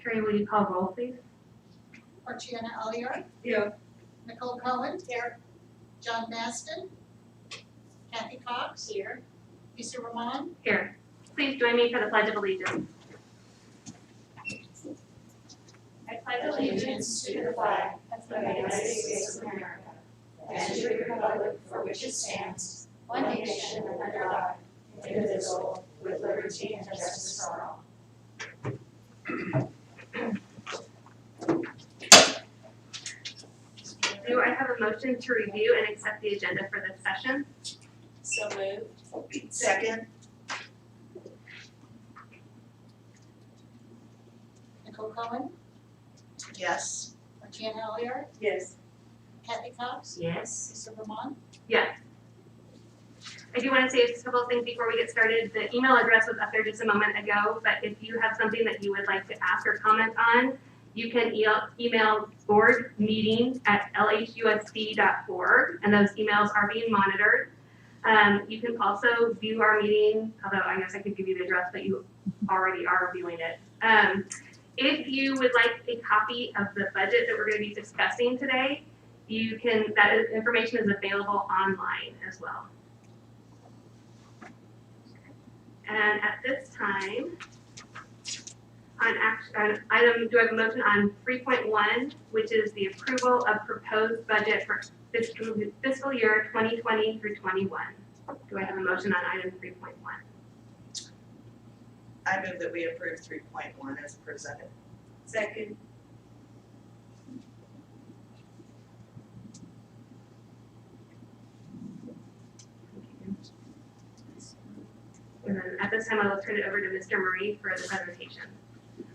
Carrie, will you call roll, please? Marciana Elliott, Here. Nicole Cohen. Here. John Maston. Kathy Cox. Here. Lisa Roman. Here. Please join me for the Pledge of Allegiance. I pledge Allegiance to the flag of the United States of America and to the republic for which it stands, one nation under God, indivisible, with liberty and justice for all. Do I have a motion to review and accept the agenda for this session? So moved. Second. Nicole Cohen. Yes. Marciana Elliott, Yes. Kathy Cox. Yes. Lisa Roman. Yes. I do want to say a couple of things before we get started. The email address was up there just a moment ago, but if you have something that you would like to ask or comment on, you can email boardmeeting@lhusd.org, and those emails are being monitored. You can also view our meeting, although I guess I could give you the address, but you already are viewing it. If you would like a copy of the budget that we're going to be discussing today, you can. That information is available online as well. And at this time, on item, do I have a motion on 3.1, which is the approval of proposed budget for fiscal year 2020 through 21. Do I have a motion on item 3.1? I move that we approve 3.1 as presented. Second. And then at this time, I will turn it over to Mr. Murray for the presentation.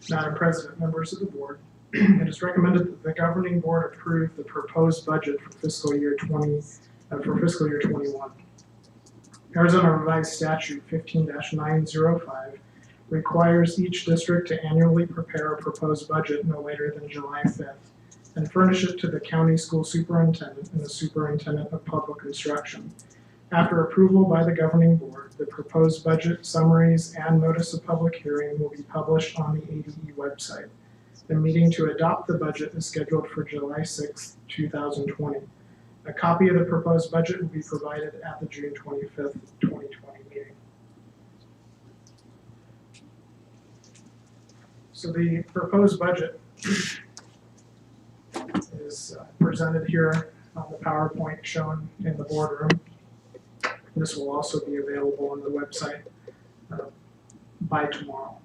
Madam President, members of the board, it is recommended that the governing board approve the proposed budget for fiscal year 21. Arizona Revised Statute 15-905 requires each district to annually prepare a proposed budget no later than July 5th and furnish it to the county school superintendent and the superintendent of public instruction. After approval by the governing board, the proposed budget summaries and notice of public hearing will be published on the ADE website. The meeting to adopt the budget is scheduled for July 6, 2020. A copy of the proposed budget will be provided at the June 25th, 2020 meeting. So the proposed budget is presented here on the PowerPoint shown in the boardroom. This will also be available on the website by tomorrow.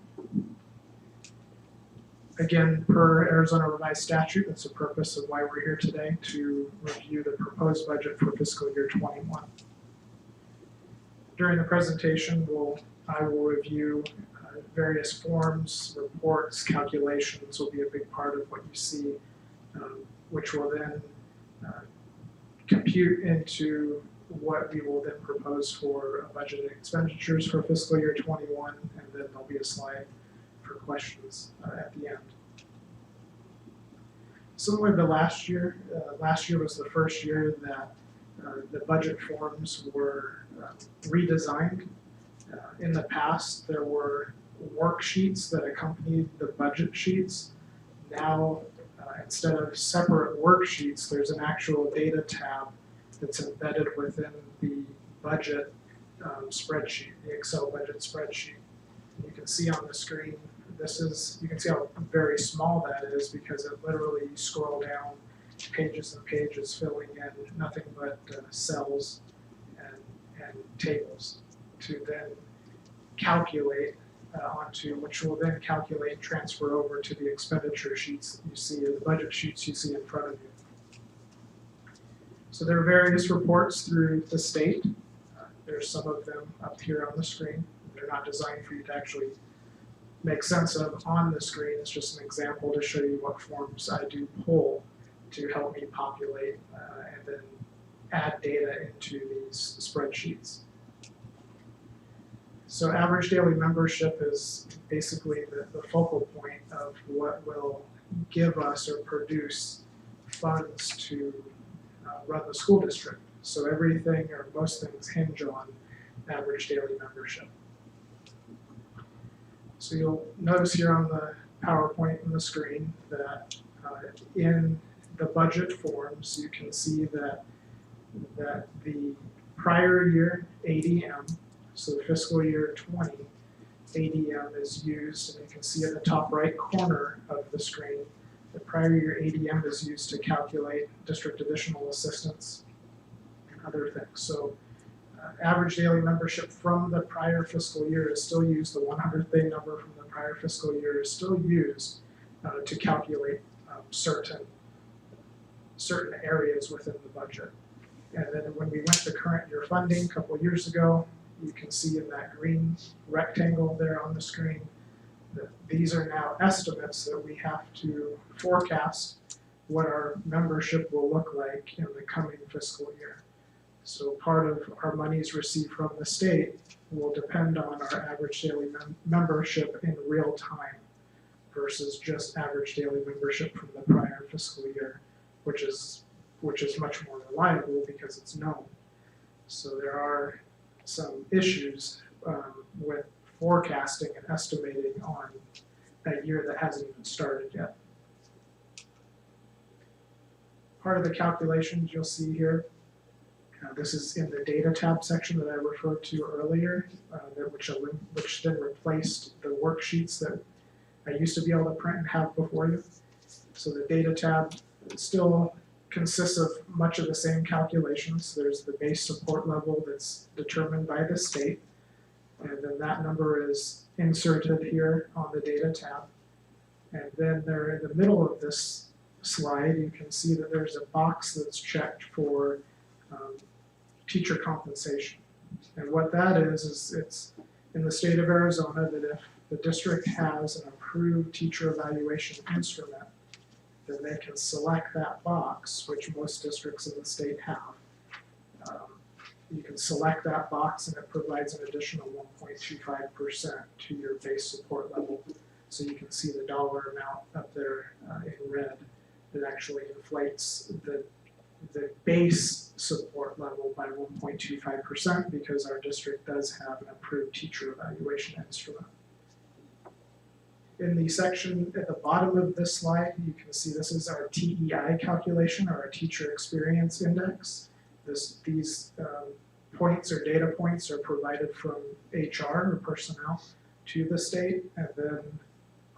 Again, per Arizona Revised Statute, that's the purpose of why we're here today, to review the proposed budget for fiscal year 21. During the presentation, I will review various forms, reports, calculations will be a big part of what you see, which will then compute into what we will then propose for budgeted expenditures for fiscal year 21, and then there'll be a slide for questions at the end. Similar to last year was the first year that the budget forms were redesigned. In the past, there were worksheets that accompanied the budget sheets. Now, instead of separate worksheets, there's an actual data tab that's embedded within the budget spreadsheet, the Excel budget spreadsheet. And you can see on the screen, you can see how very small that is because it literally you scroll down pages and pages filling in nothing but cells and tables to then calculate onto, which will then calculate and transfer over to the expenditure sheets that you see, or the budget sheets you see in front of you. So there are various reports through the state. There's some of them up here on the screen. They're not designed for you to actually make sense of on the screen. It's just an example to show you what forms I do pull to help me populate and then add data into these spreadsheets. So average daily membership is basically the focal point of what will give us or produce funds to run the school district. So everything or most things hinge on average daily membership. So you'll notice here on the PowerPoint on the screen that in the budget forms, you can see that the prior year ADM, so fiscal year 20, ADM is used, and you can see at the top right corner of the screen, the prior year ADM is used to calculate district additional assistance and other things. So average daily membership from the prior fiscal year is still used, the 100th day number from the prior fiscal year is still used to calculate certain areas within the budget. And then when we went to current year funding a couple of years ago, you can see in that green rectangle there on the screen that these are now estimates that we have to forecast what our membership will look like in the coming fiscal year. So part of our monies received from the state will depend on our average daily membership in real time versus just average daily membership from the prior fiscal year, which is much more reliable because it's known. So there are some issues with forecasting and estimating on a year that hasn't even started yet. Part of the calculations you'll see here, this is in the data tab section that I referred to earlier, which then replaced the worksheets that I used to be able to print and have before you. So the data tab still consists of much of the same calculations. There's the base support level that's determined by the state, and then that number is inserted here on the data tab. And then there in the middle of this slide, you can see that there's a box that's checked for teacher compensation. And what that is it's in the state of Arizona that if the district has an approved teacher evaluation instrument, then they can select that box, which most districts in the state have. You can select that box and it provides an additional 1.25% to your base support level. So you can see the dollar amount up there in red that actually inflates the base support level by 1.25% because our district does have an approved teacher evaluation instrument. In the section at the bottom of this slide, you can see this is our TEI calculation, or our Teacher Experience Index. These points or data points are provided from HR or personnel to the state, and then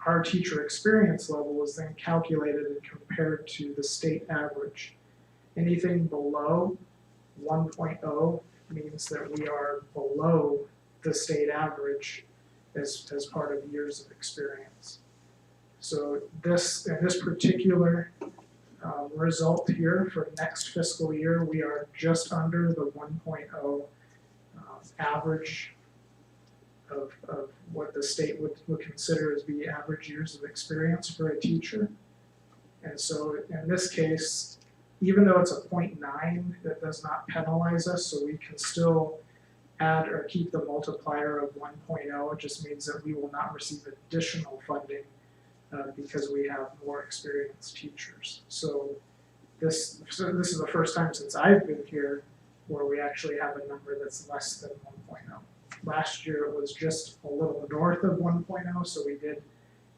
our teacher experience level is then calculated and compared to the state average. Anything below 1.0 means that we are below the state average as part of years of experience. So in this particular result here for next fiscal year, we are just under the 1.0 average of what the state would consider as be average years of experience for a teacher. And so in this case, even though it's a 0.9, that does not penalize us, so we can still add or keep the multiplier of 1.0. It just means that we will not receive additional funding because we have more experienced teachers. So this is the first time since I've been here where we actually have a number that's less than 1.0. Last year it was just a little north of 1.0, so we did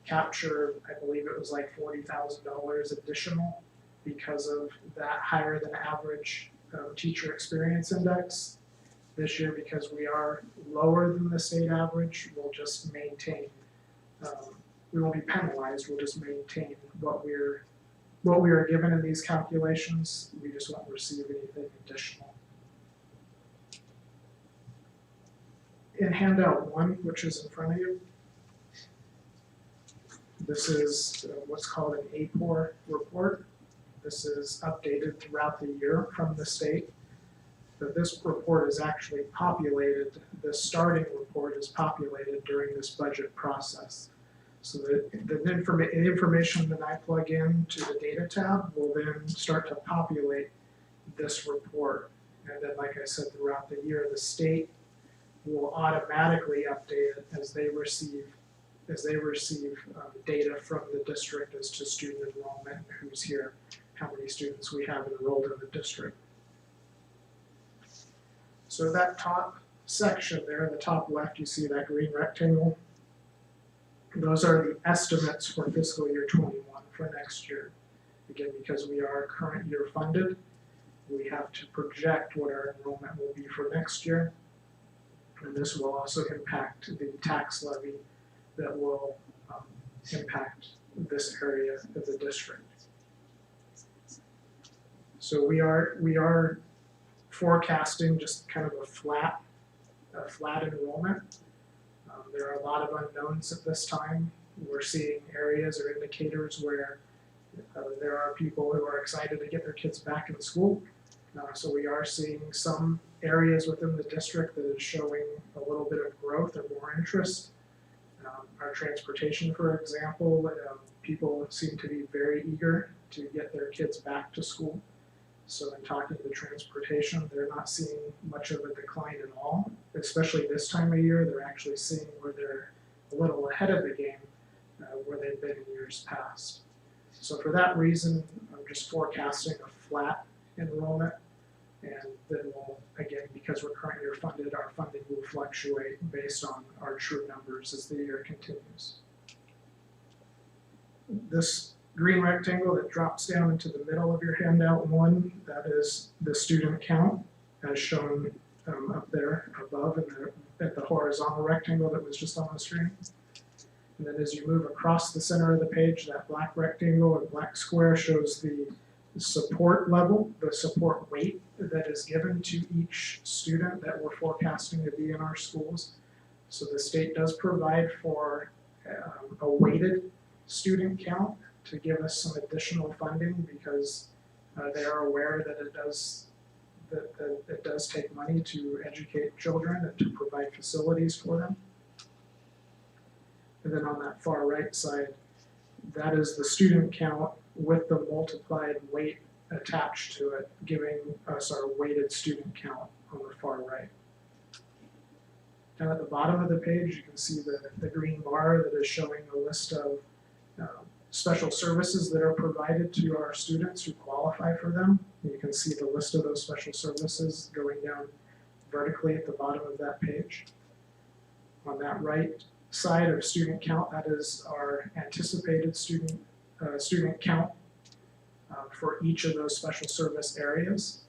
capture, I believe it was like $40,000 additional because of that higher than average teacher experience index. This year, because we are lower than the state average, we'll just maintain, we won't be penalized, we'll just maintain what we are given in these calculations. We just won't receive anything additional. In handout 1, which is in front of you, this is what's called an APOR report. This is updated throughout the year from the state. But this report is actually populated, the starting report is populated during this budget process. So the information that I plug in to the data tab will then start to populate this report. And then, like I said, throughout the year, the state will automatically update it as they receive data from the district as to student enrollment, who's here, how many students we have enrolled in the district. So that top section there in the top left, you see that green rectangle. Those are the estimates for fiscal year 21 for next year. Again, because we are current year funded, we have to project what our enrollment will be for next year. And this will also impact the tax levy that will impact this area of the district. So we are forecasting just kind of a flat enrollment. There are a lot of unknowns at this time. We're seeing areas or indicators where there are people who are excited to get their kids back in school. So we are seeing some areas within the district that is showing a little bit of growth or more interest. Our transportation, for example, people seem to be very eager to get their kids back to school. So in talking to transportation, they're not seeing much of a decline at all, especially this time of year. They're actually seeing where they're a little ahead of the game where they've been in years past. So for that reason, I'm just forecasting a flat enrollment, and then we'll, again, because we're current year funded, our funding will fluctuate based on our true numbers as the year continues. This green rectangle that drops down into the middle of your handout one, that is the student count as shown up there above at the horizontal rectangle that was just on the screen. And then as you move across the center of the page, that black rectangle or black square shows the support level, the support weight that is given to each student that we're forecasting to be in our schools. So the state does provide for a weighted student count to give us some additional funding because they are aware that it does take money to educate children and to provide facilities for them. And then on that far right side, that is the student count with the multiplied weight attached to it, giving us our weighted student count on the far right. Down at the bottom of the page, you can see the green bar that is showing a list of special services that are provided to our students who qualify for them. You can see the list of those special services going down vertically at the bottom of that page. On that right side of student count, that is our anticipated student count for each of those special service areas.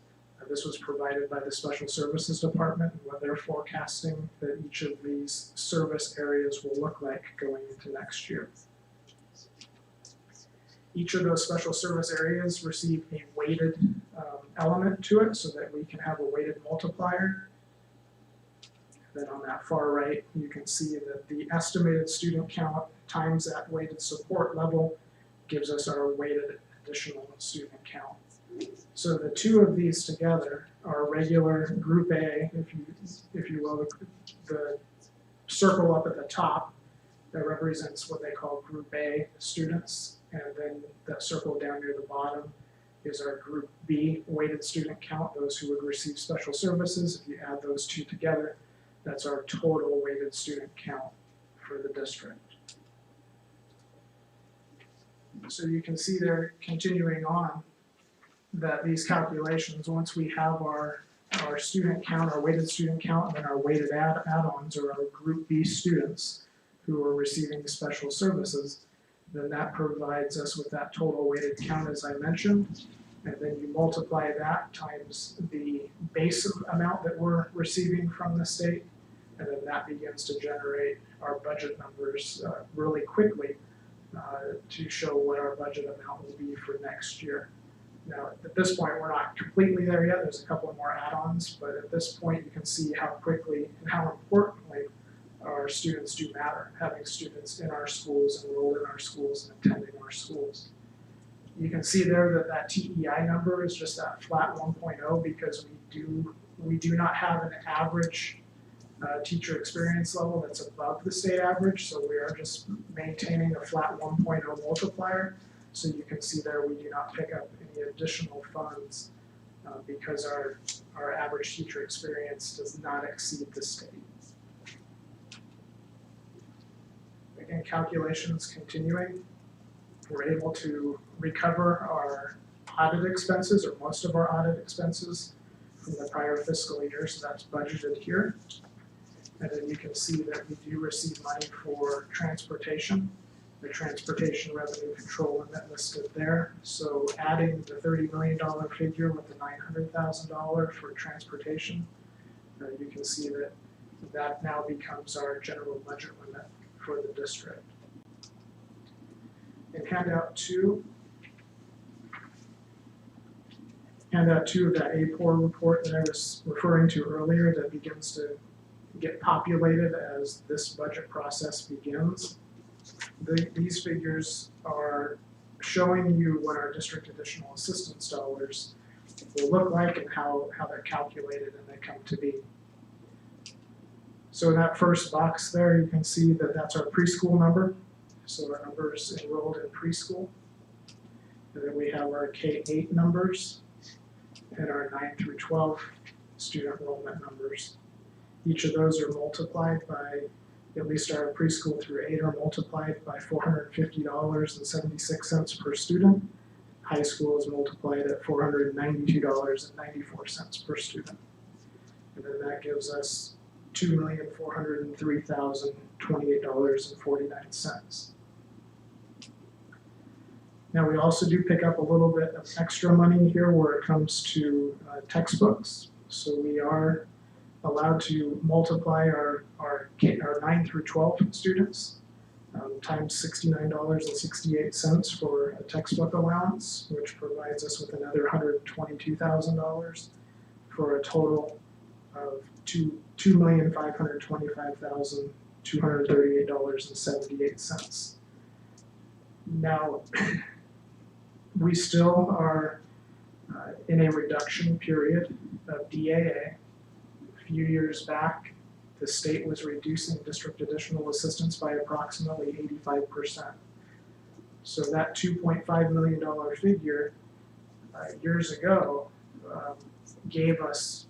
This was provided by the Special Services Department and what they're forecasting that each of these service areas will look like going into next year. Each of those special service areas receive a weighted element to it so that we can have a weighted multiplier. Then on that far right, you can see that the estimated student count times that weighted support level gives us our weighted additional student count. So the two of these together are regular Group A, if you will, the circle up at the top that represents what they call Group A students, and then that circle down near the bottom is our Group B weighted student count, those who would receive special services. If you add those two together, that's our total weighted student count for the district. So you can see there, continuing on, that these calculations, once we have our student count, our weighted student count, and then our weighted add-ons, or our Group B students who are receiving special services, then that provides us with that total weighted count as I mentioned. And then you multiply that times the base amount that we're receiving from the state, and then that begins to generate our budget numbers really quickly to show what our budget amount will be for next year. Now, at this point, we're not completely there yet. There's a couple of more add-ons, but at this point, you can see how quickly and how importantly our students do matter, having students in our schools, enrolled in our schools, and attending our schools. You can see there that that TEI number is just that flat 1.0 because we do not have an average teacher experience level that's above the state average, so we are just maintaining a flat 1.0 multiplier. So you can see there we do not pick up any additional funds because our average teacher experience does not exceed the state. Again, calculations continuing. We're able to recover our audit expenses, or most of our audit expenses, from the prior fiscal year, so that's budgeted here. And then you can see that we do receive money for transportation, the transportation revenue control limit listed there. So adding the $30 million figure with the $900,000 for transportation, you can see that that now becomes our general budget limit for the district. In handout two of that APOR report that I was referring to earlier that begins to get populated as this budget process begins. These figures are showing you what our district additional assistance dollars will look like and how they're calculated and they come to be. So in that first box there, you can see that that's our preschool number. So our numbers enrolled in preschool. And then we have our K-8 numbers and our 9 through 12 student enrollment numbers. Each of those are multiplied by, at least our preschool through 8 are multiplied by $450.76 per student. High school is multiplied at $492.94 per student. And then that gives us $2,403,028.49. Now we also do pick up a little bit of extra money here where it comes to textbooks. So we are allowed to multiply our 9 through 12 students times $69.68 for a textbook allowance, which provides us with another $122,000 for a total of $2,525,238.78. Now, we still are in a reduction period of DAA. A few years back, the state was reducing district additional assistance by approximately 85%. So that $2.5 million figure years ago gave us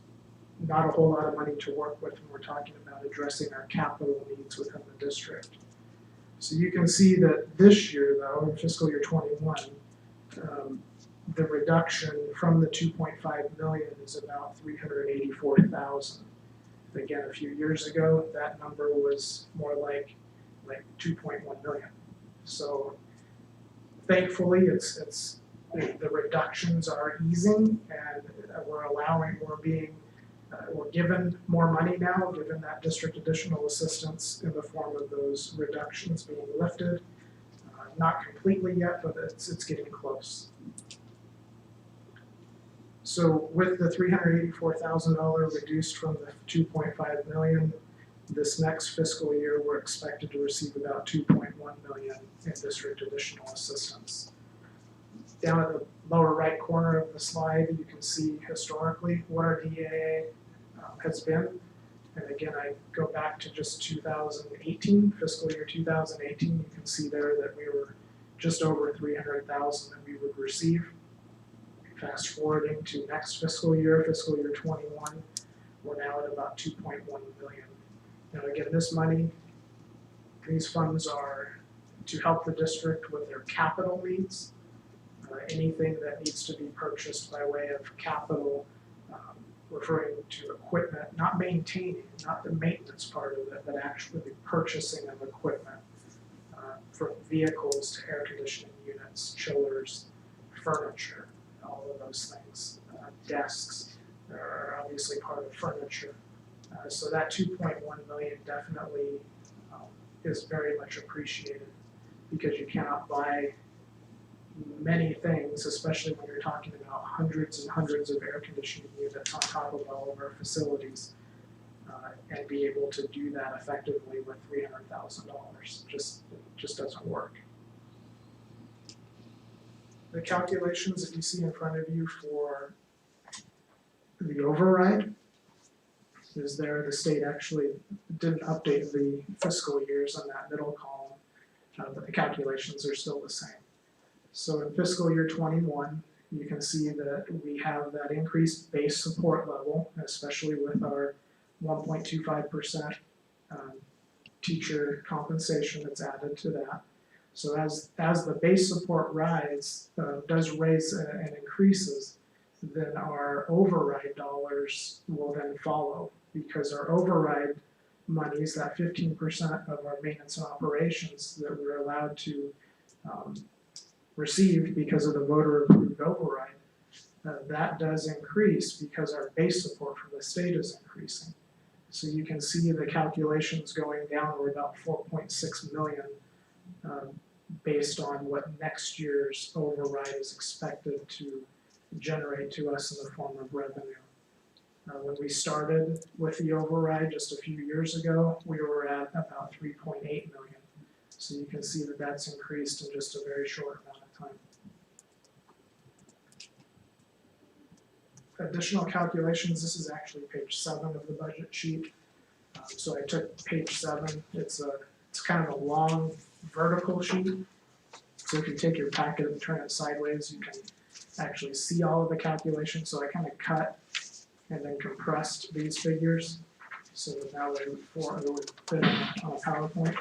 not a whole lot of money to work with when we're talking about addressing our capital needs within the district. So you can see that this year, though, in fiscal year 21, the reduction from the 2.5 million is about 384,000. Again, a few years ago, that number was more like 2.1 million. So thankfully, it's the reductions are easing, and we're given more money now, given that district additional assistance in the form of those reductions being lifted. Not completely yet, but it's getting close. So with the $384,000 reduced from the 2.5 million, this next fiscal year we're expected to receive about 2.1 million in district additional assistance. Down at the lower right corner of the slide, you can see historically what our DAA has been. And again, I go back to just 2018, fiscal year 2018, you can see there that we were just over 300,000 that we would receive. Fast forwarding to next fiscal year 21, we're now at about 2.1 million. Now again, these funds are to help the district with their capital needs. Anything that needs to be purchased by way of capital, referring to equipment, not maintaining, not the maintenance part of it, but actually the purchasing of equipment, from vehicles to air conditioning units, chillers, furniture, all of those things. Desks are obviously part of furniture. So that 2.1 million definitely is very much appreciated, because you cannot buy many things, especially when you're talking about hundreds and hundreds of air conditioning units on top of all of our facilities, and be able to do that effectively with $300,000. Just doesn't work. The calculations that you see in front of you for the override is there. The state actually didn't update the fiscal years on that middle column, but the calculations are still the same. So in fiscal year 21, you can see that we have that increased base support level, especially with our 1.25% teacher compensation that's added to that. So as the base support does raise and increases, then our override dollars will then follow, because our override monies, that 15% of our maintenance and operations that we're allowed to receive because of the voter approved override, that does increase because our base support from the state is increasing. So you can see the calculations going down. We're about 4.6 million based on what next year's override is expected to generate to us in the form of revenue. When we started with the override just a few years ago, we were at about 3.8 million. So you can see that that's increased in just a very short amount of time. Additional calculations, this is actually page 7 of the budget sheet. So I took page 7, it's kind of a long vertical sheet. So if you take your packet and turn it sideways, you can actually see all of the calculations. So I kind of cut and then compressed these figures so that now they would fit on a PowerPoint.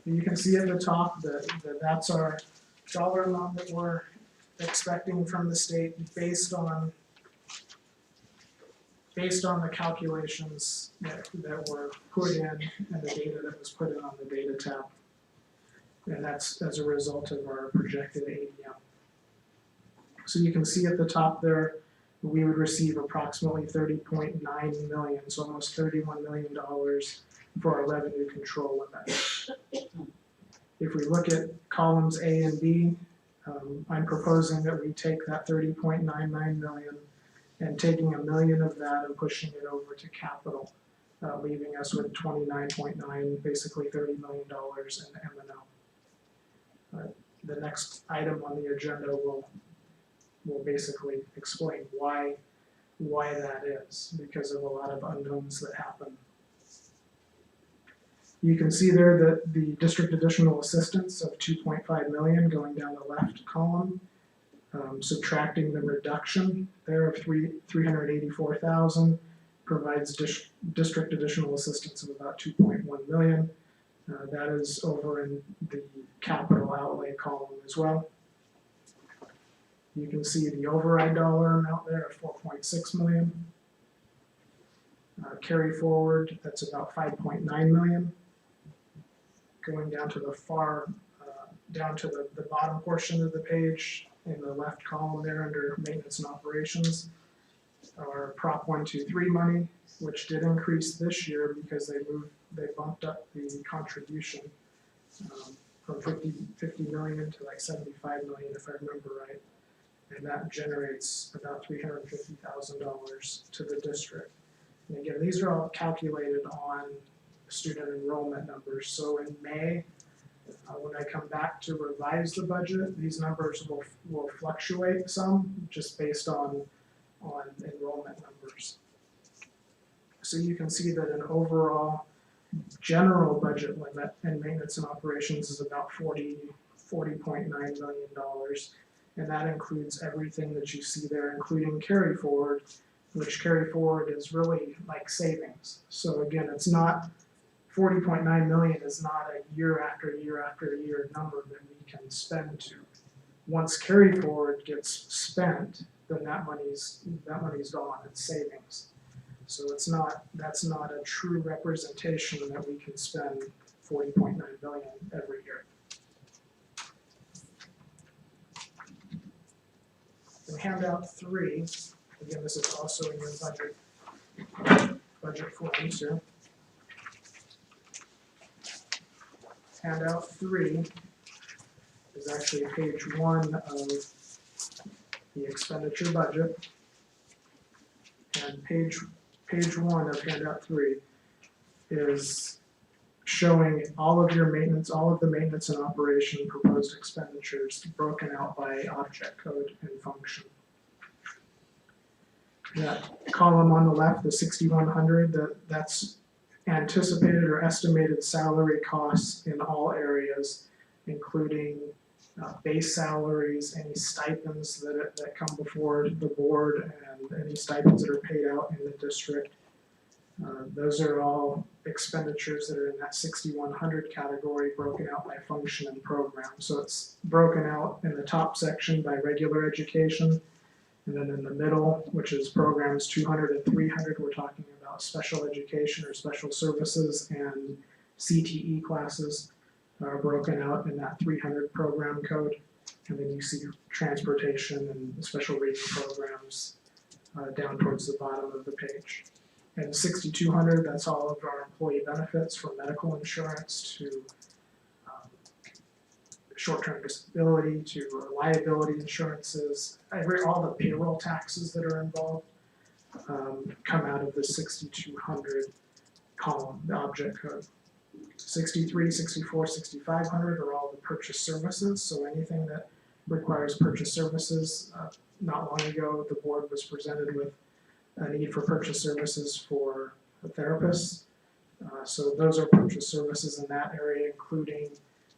And you can see at the top that that's our dollar amount that we're expecting from the state based on the calculations that were put in and the data that was put in on the data tab. And that's as a result of our projected ADM. So you can see at the top there, we would receive approximately 30.9 million, so almost $31 million for our revenue control limit. If we look at columns A and B, I'm proposing that we take that 30.99 million and taking $1 million of that and pushing it over to capital, leaving us with 29.9, basically $30 million in M&O. The next item on the agenda will basically explain why that is, because of a lot of unknowns that happen. You can see there that the district additional assistance of 2.5 million going down the left column, subtracting the reduction there of 384,000 provides district additional assistance of about 2.1 million. That is over in the capital outlay column as well. You can see the override dollar amount there of 4.6 million. Carry forward, that's about 5.9 million. Going down to the down to the bottom portion of the page in the left column there under maintenance and operations, our Prop 123 money, which did increase this year because they bumped up the contribution from 50 million to like 75 million if I remember right. And that generates about $350,000 to the district. And again, these are all calculated on student enrollment numbers. So in May, when I come back to revise the budget, these numbers will fluctuate some just based on enrollment numbers. So you can see that an overall general budget limit in maintenance and operations is about $40.9 million. And that includes everything that you see there, including carry forward, which carry forward is really like savings. So again, it's not 40.9 million is not a year after year after year number that we can spend to. Once carry forward gets spent, then that money's gone, it's savings. So that's not a true representation that we can spend 40.9 million every year. In handout 3, again, this is also in your budget forms here. Handout 3 is actually page 1 of the expenditure budget. And page 1 of handout 3 is showing all of your maintenance, all of the maintenance and operation proposed expenditures broken out by object code and function. That column on the left, the 6,100, that's anticipated or estimated salary costs in all areas, including base salaries, any stipends that come before the board, and any stipends that are paid out in the district. Those are all expenditures that are in that 6,100 category, broken out by function and program. So it's broken out in the top section by regular education, and then in the middle, which is programs 200 and 300, we're talking about special education or special services and CTE classes are broken out in that 300 program code. And then you see transportation and special reading programs down towards the bottom of the page. And 6200, that's all of our employee benefits from medical insurance to short-term disability to liability insurances. All the payroll taxes that are involved come out of the 6200 column, the object code. 63, 64, 6500 are all the purchase services, so anything that requires purchase services. Not long ago, the board was presented with a need for purchase services for therapists. So those are purchase services in that area, including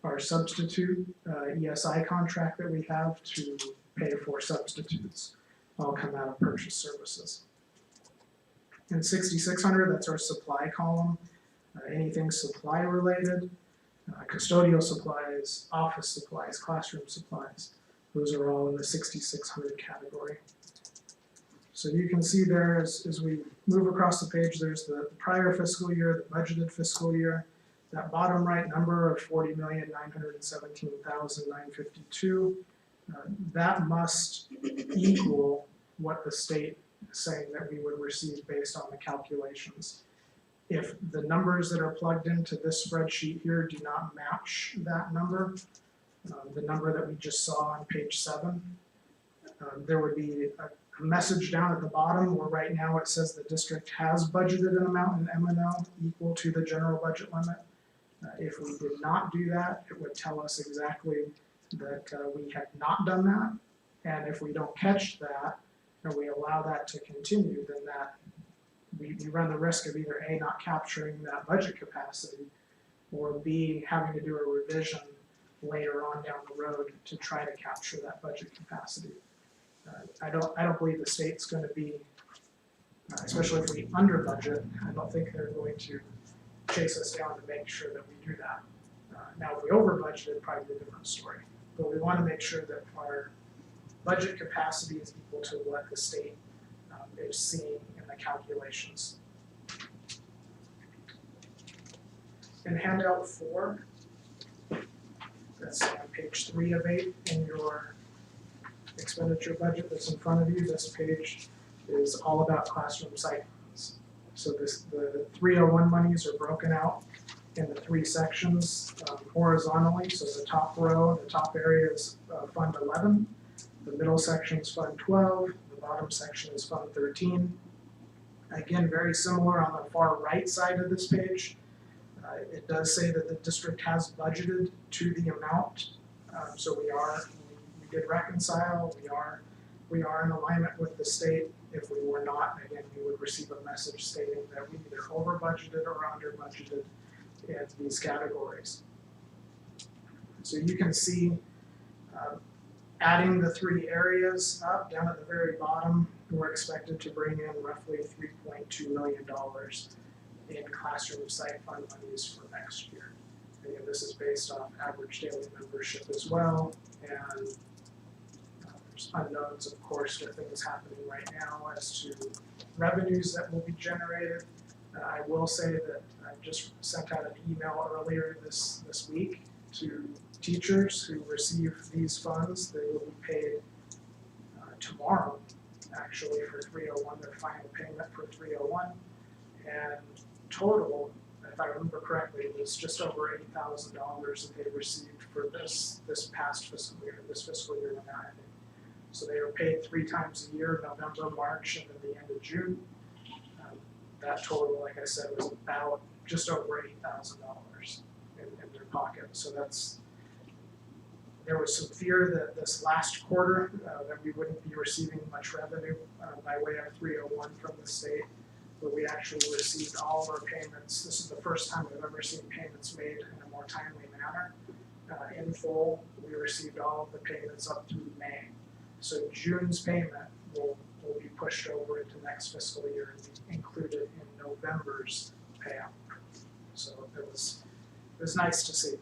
our substitute ESI contract that we have to pay for substitutes. All come out of purchase services. In 6600, that's our supply column. Anything supply related, custodial supplies, office supplies, classroom supplies. Those are all in the 6600 category. So you can see there as we move across the page, there's the prior fiscal year, the budgeted fiscal year. That bottom right number of 40,917,952, that must equal what the state is saying that we would receive based on the calculations. If the numbers that are plugged into this spreadsheet here do not match that number, the number that we just saw on page 7, there would be a message down at the bottom where right now it says the district has budgeted an amount in M&O equal to the general budget limit. If we did not do that, it would tell us exactly that we have not done that. And if we don't catch that, and we allow that to continue, then that we run the risk of either A, not capturing that budget capacity, or B, having to do a revision later on down the road to try to capture that budget capacity. I don't believe the state's going to be, especially if we under budget, I don't think they're going to chase us down to make sure that we do that. Now, if we over budget, it'd probably be a different story. But we want to make sure that our budget capacity is equal to what the state is seeing in the calculations. In handout 4, that's on page 3 of 8 in your expenditure budget that's in front of you. This page is all about classroom site funds. So the 301 monies are broken out in the 3 sections horizontally. So the top row, the top area is Fund 11. The middle section is Fund 12. The bottom section is Fund 13. Again, very similar on the far right side of this page. It does say that the district has budgeted to the amount. So we did reconcile. We are in alignment with the state. If we were not, again, we would receive a message stating that we either over budgeted or under budgeted in these categories. So you can see adding the 3 areas up down at the very bottom, we're expected to bring in roughly $3.2 million in classroom site fund monies for next year. Again, this is based off average daily membership as well, and there's unknowns, of course, with things happening right now as to revenues that will be generated. I will say that I just sent out an email earlier this week to teachers who receive these funds. They will be paid tomorrow, actually, for 301, their final payment for 301. And total, if I remember correctly, it was just over $8,000 that they received for this past fiscal year, this fiscal year now ending. So they are paid 3 times a year, November, March, and then the end of June. That total, like I said, was about just over $8,000 in their pocket. So there was some fear that this last quarter that we wouldn't be receiving much revenue by way of 301 from the state, but we actually received all of our payments. This is the first time we've ever seen payments made in a more timely manner. In full, we received all of the payments up through May. So June's payment will be pushed over into next fiscal year and be included in November's payout. So it was nice to see.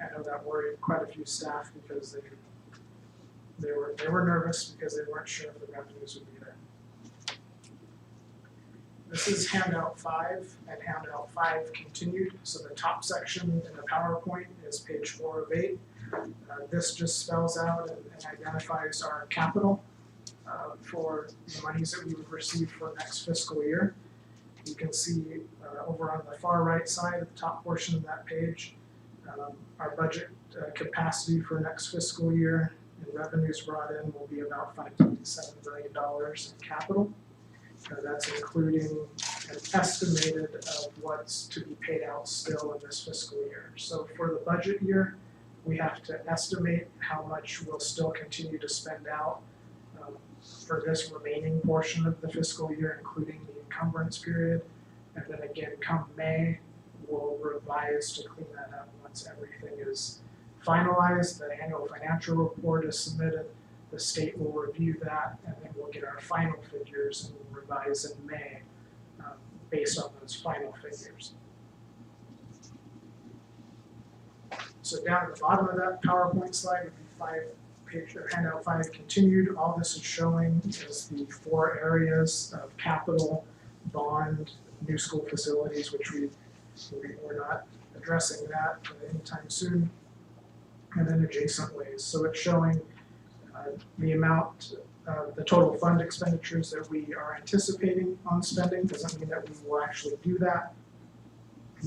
I know that worried quite a few staff because they were nervous because they weren't sure if the revenues would be there. This is handout 5 and handout 5 continued. So the top section in the PowerPoint is page 4 of 8. This just spells out and identifies our capital for the monies that we would receive for next fiscal year. You can see over on the far right side, the top portion of that page, our budget capacity for next fiscal year and revenues brought in will be about $5.7 billion in capital. That's including an estimated of what's to be paid out still in this fiscal year. So for the budget year, we have to estimate how much we'll still continue to spend out for this remaining portion of the fiscal year, including the encumbrance period. And then again, come May, we'll revise to clean that up once everything is finalized. The annual financial report is submitted. The state will review that, and then we'll get our final figures and we'll revise in May based on those final figures. So down at the bottom of that PowerPoint slide would be handout 5 continued. All this is showing is the 4 areas of capital, bond, new school facilities, which we're not addressing that anytime soon, and then adjacent ways. So it's showing the amount, the total fund expenditures that we are anticipating on spending. Doesn't mean that we will actually do that,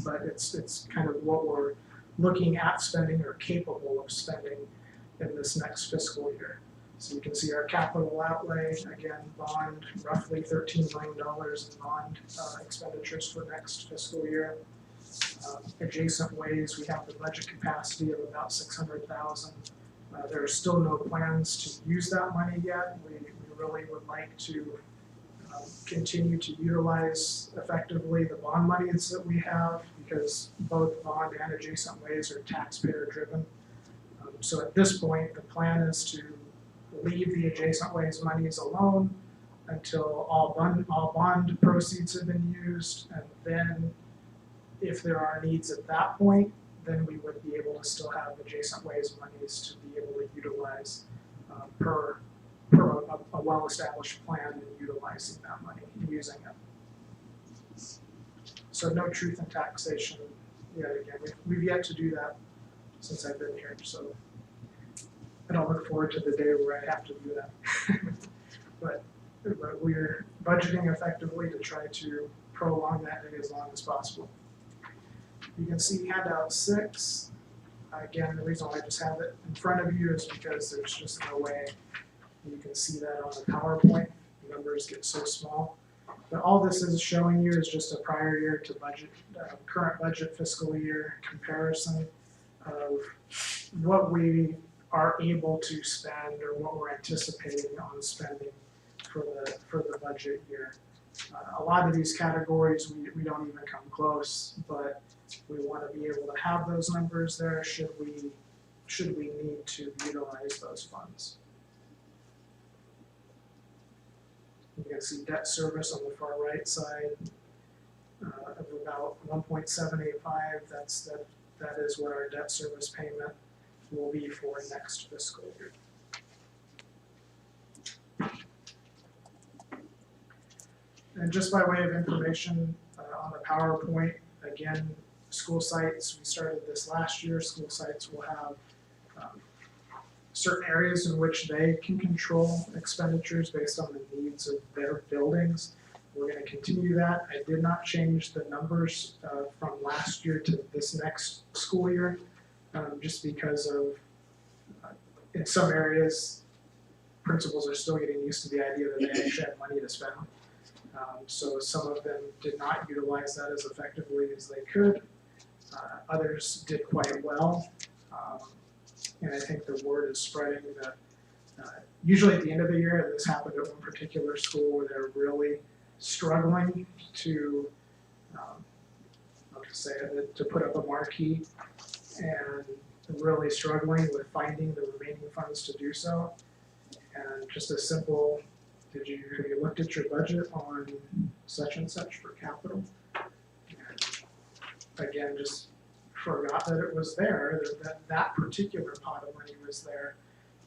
but it's kind of what we're looking at spending or capable of spending in this next fiscal year. So you can see our capital outlay, again, bond, roughly $13 million in bond expenditures for next fiscal year. Adjacent ways, we have the budget capacity of about $600,000. There are still no plans to use that money yet. We really would like to continue to utilize effectively the bond monies that we have, because both bond and adjacent ways are taxpayer driven. So at this point, the plan is to leave the adjacent ways monies alone until all bond proceeds have been used, and then if there are needs at that point, then we would be able to still have adjacent ways monies to be able to utilize per a well-established plan in utilizing that money and using it. So no truth in taxation yet again. We've yet to do that since I've been here, so I don't look forward to the day where I have to do that. but we're budgeting effectively to try to prolong that day as long as possible. You can see handout 6. Again, the reason why I just have it in front of you is because there's just no way you can see that on the PowerPoint. The numbers get so small. But all this is showing you is just a prior year to budget, current budget fiscal year comparison of what we are able to spend or what we're anticipating on spending for the budget year. A lot of these categories we don't even come close, but we want to be able to have those numbers there should we need to utilize those funds. You can see debt service on the far right side of about 1.785. That is what our debt service payment will be for next fiscal year. And just by way of information on the PowerPoint, again, school sites, we started this last year. School sites will have certain areas in which they can control expenditures based on the needs of their buildings. We're going to continue that. I did not change the numbers from last year to this next school year, just because of, in some areas, principals are still getting used to the idea that they actually have money to spend. So some of them did not utilize that as effectively as they could. Others did quite well. And I think the word is spreading that usually at the end of the year, and this happened at one particular school where they're really struggling to, to put up a marquee, and really struggling with finding the remaining funds to do so. And just a simple, have you looked at your budget on such and such for capital? And again, just forgot that it was there, that particular pot of money was there,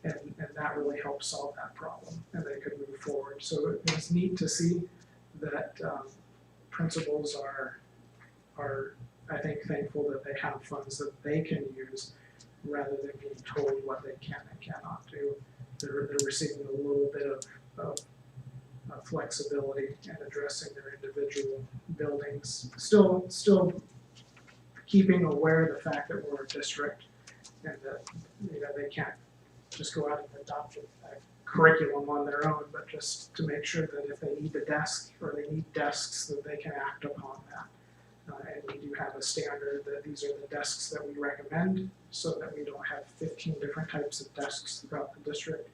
and that really helped solve that problem, and they could move forward. So it was neat to see that principals are, I think, thankful that they have funds that they can use rather than being told what they can and cannot do. They're receiving a little bit of flexibility and addressing their individual buildings. Still keeping aware of the fact that we're a district and that, you know, they can't just go out and adopt a curriculum on their own, but just to make sure that if they need a desk or they need desks, that they can act upon that. And we do have a standard that these are the desks that we recommend so that we don't have 15 different types of desks throughout the district.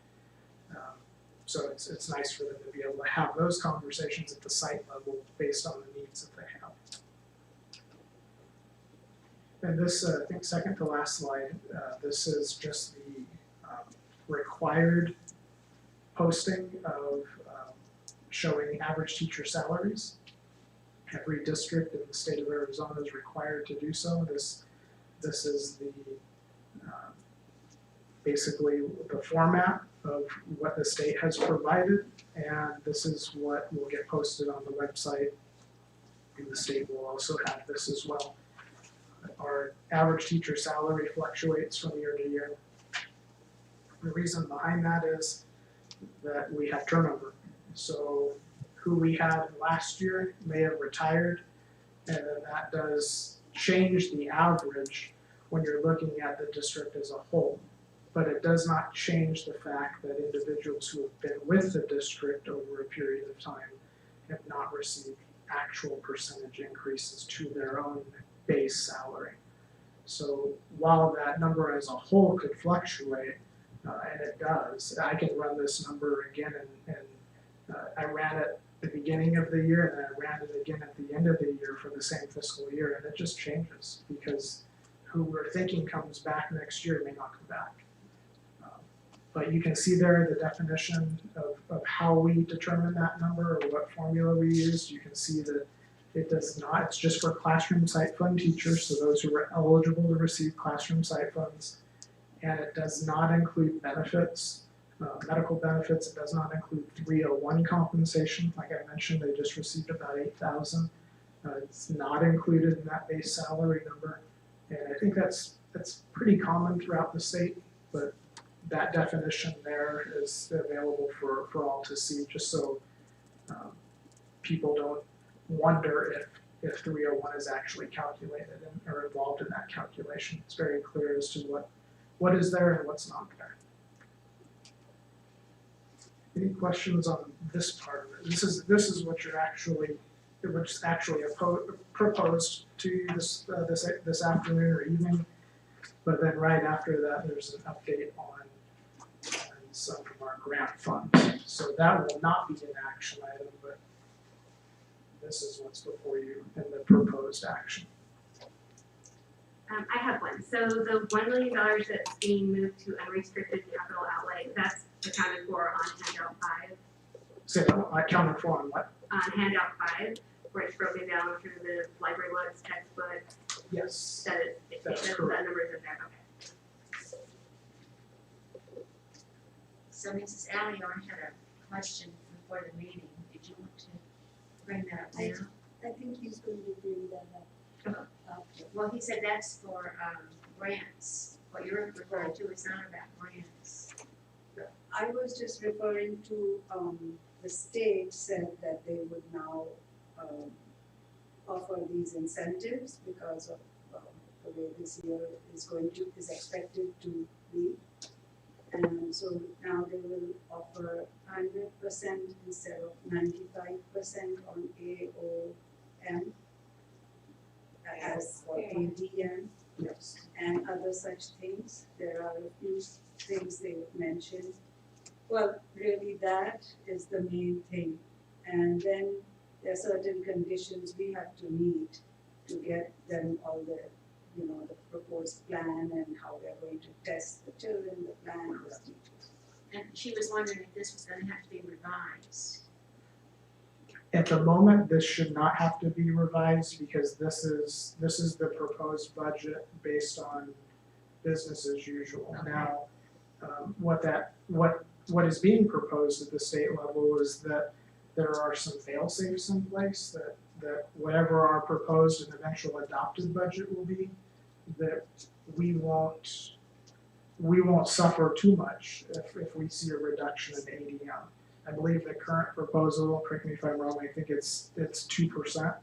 So it's nice for them to be able to have those conversations at the site level based on the needs that they have. And this, I think second to last slide, this is just the required posting of showing average teacher salaries. Every district in the state of Arizona is required to do so. This is the basically the format of what the state has provided, and this is what will get posted on the website, and the state will also have this as well. Our average teacher salary fluctuates from year to year. The reason behind that is that we have turnover. So who we had last year may have retired, and then that does change the average when you're looking at the district as a whole. But it does not change the fact that individuals who have been with the district over a period of time have not received actual percentage increases to their own base salary. So while that number as a whole could fluctuate, and it does, I can run this number again and I ran it at the beginning of the year and then I ran it again at the end of the year for the same fiscal year, and it just changes because who we're thinking comes back next year may not come back. But you can see there the definition of how we determine that number or what formula we used. You can see that it does not, it's just for classroom site fund teachers, so those who are eligible to receive classroom site funds. And it does not include benefits, medical benefits. It does not include 301 compensation. Like I mentioned, they just received about $8,000. It's not included in that base salary number. And I think that's pretty common throughout the state, but that definition there is available for all to see, just so people don't wonder if 301 is actually calculated or involved in that calculation. It's very clear as to what is there and what's not there. Any questions on this part of it? This is what you're actually, what's actually proposed to you this afternoon or evening. But then right after that, there's an update on some of our grant funds. So that will not be an action item, but this is what's before you in the proposed action. I have one. So the $1 million that's being moved to unrestricted capital outlay, that's accounted for on handout 5. So accounted for on what? On handout 5, where it's broken down through the library books, textbook. Yes. That's correct. the numbers are there. Okay. So Mrs. Allior had a question before the meeting. Did you want to bring that up now? I think he's going to bring that up after. Well, he said that's for grants. What you're referring to is not about grants. I was just referring to, the state said that they would now offer these incentives because of the way this year is expected to be. And so now they will offer 100% instead of 95% on AOM as for ADM Yes. and other such things. There are a few things they mentioned. Well, really that is the main thing. And then there are certain conditions we have to meet to get them all the proposed plan and how they're going to test the children, the plan, the teachers. And she was wondering if this was going to have to be revised. At the moment, this should not have to be revised because this is the proposed budget based on business as usual. Okay. Now, what is being proposed at the state level is that there are some fail-safes in place that whatever our proposed and eventual adopted budget will be, that we won't suffer too much if we see a reduction in ADM. I believe the current proposal, correct me if I'm wrong, I think it's 2%.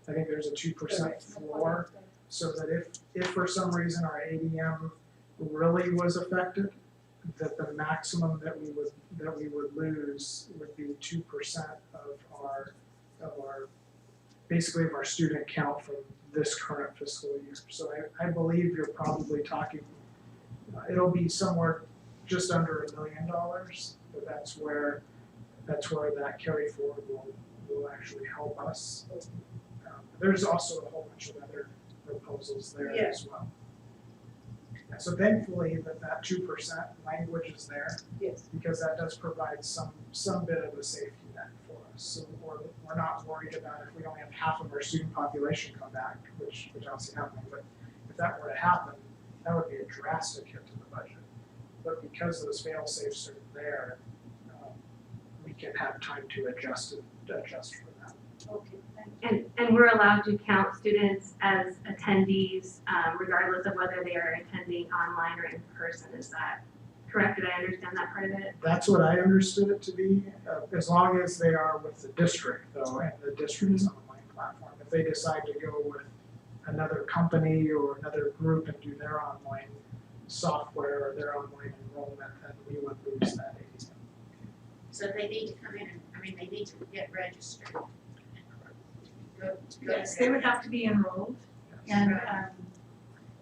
I think there's a 2% floor, so that if for some reason our ADM really was affected, that the maximum that we would lose would be 2% of our basically of our student count from this current fiscal year. So I believe you're probably talking, it'll be somewhere just under $1 million, but that's where that carry forward will actually help us. There's also a whole bunch of other proposals there as well. And so thankfully that 2% language is there, Yes. because that does provide some bit of a safety net for us. So we're not worried about if we only have half of our student population come back, which I don't see happening, but if that were to happen, that would be a drastic hit to the budget. But because those fail safes are there, we can have time to adjust for that. Okay, thank you. And we're allowed to count students as attendees, regardless of whether they are attending online or in person. Is that correct? Did I understand that part of it? That's what I understood it to be, as long as they are with the district though, and the district is an online platform. If they decide to go with another company or another group and do their online software or their online enrollment, then we would lose that ADM. So they need to come in and, they need to get registered. Yes, they would have to be enrolled, and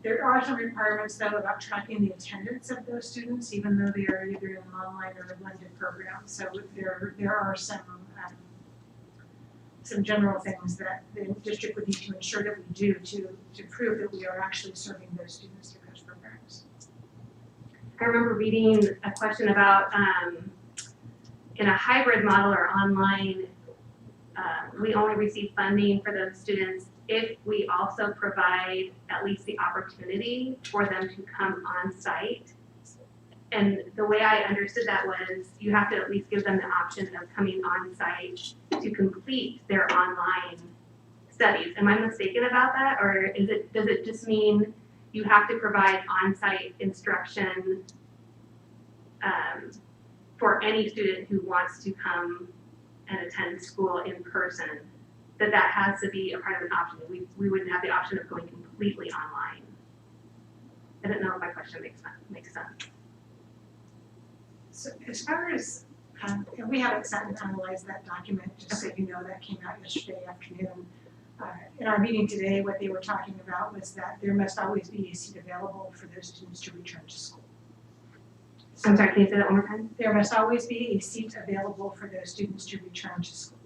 there are some requirements though about tracking the attendance of those students, even though they are either in an online or a blended program. So there are some general things that the district would need to ensure that we do to prove that we are actually serving those students through those programs. I remember reading a question about in a hybrid model or online, we only receive funding for those students if we also provide at least the opportunity for them to come on site. And the way I understood that was you have to at least give them the option of coming on site to complete their online studies. Am I mistaken about that, or does it just mean you have to provide on-site instruction for any student who wants to come and attend school in person, that has to be a part of an option? We wouldn't have the option of going completely online. I don't know if my question makes sense. So as far as, and we haven't sat and analyzed that document, just so you know, that came out yesterday afternoon. In our meeting today, what they were talking about was that there must always be a seat available for those students to return to school. So I'm sorry, can you say that one more time? there must always be a seat available for those students to return to school.